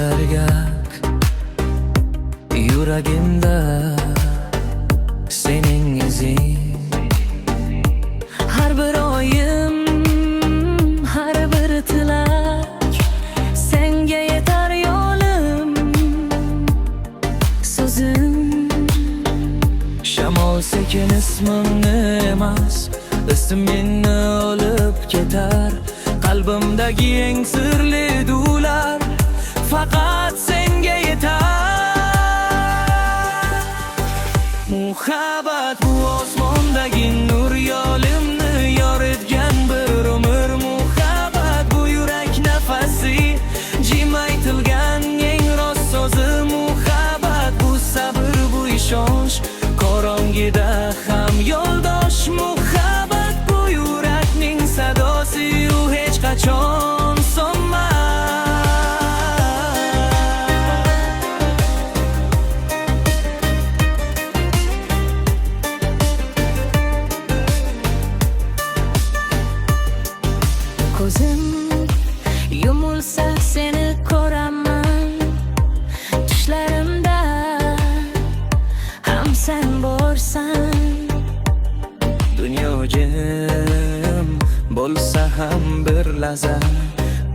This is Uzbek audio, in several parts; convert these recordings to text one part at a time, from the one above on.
targak yuragimda sening izing. Har bir oyim, har bir tilak senga yetar yo'lim, so'zim. Shamol sekin ismimni emas, ism meni olib ketar. Qalbimdagi eng sirli dular faqat senga yetar. Muhabbat bu osmondagi nur, yo'limni yoritgan bir umr. Muhabbat bu yurak nafasi, jim aytilgan eng rost so'zi. Muhabbat bu sabr, bu ishonch, qorong'ida ham yo'ldosh. Muhabbat bu yurakning sadosi, u hech qachon ko'zim yumulsa seni ko'raman, tushlarimda ham sen borsan. Dunyo jim bo'lsa ham bir lahza,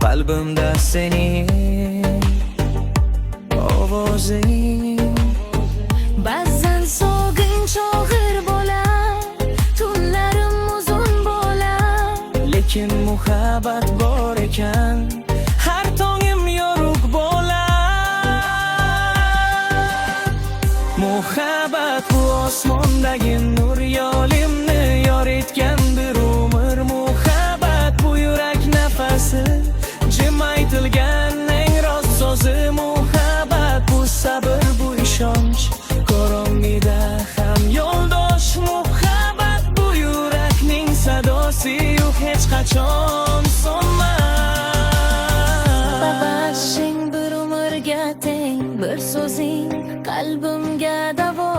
qalbimda sening ovozing. Ba'zan sog'inch og'ir bo'lar, tunlarim uzun bo'lar, lekin muhabbat bor ekan, har tongim yorug' bo'lar. Muhabbat bu osmondagi nur, yo'limni yoritgan bir umr. Muhabbat bu yurak nafasi, jim aytilgan eng rost so'zi. Muhabbat bu sabr, bu ishonch, qorong'ida ham yo'ldosh. Muhabbat bu yurakning sadosi, u hech qachon so'nmas. Bag'ishing bir umrga teng, bir so'zing qalbimga davo.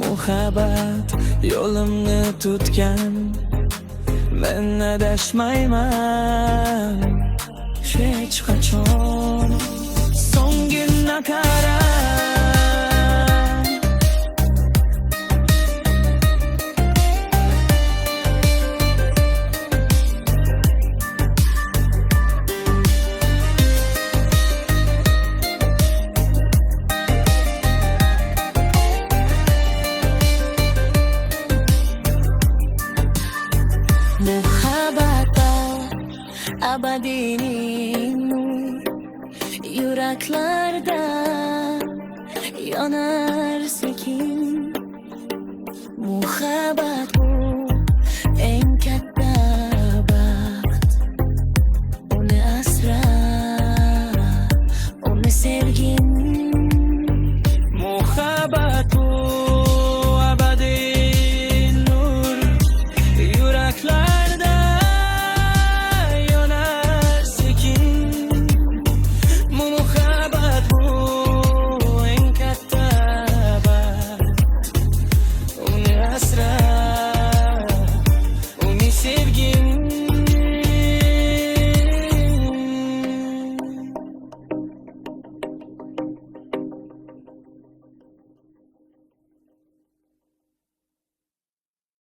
Muhabbat yo'limni tutgan, men adashmayman hech qachon. So'ngina qara, muhabbatda abadiy nur, yuraklarda yonar.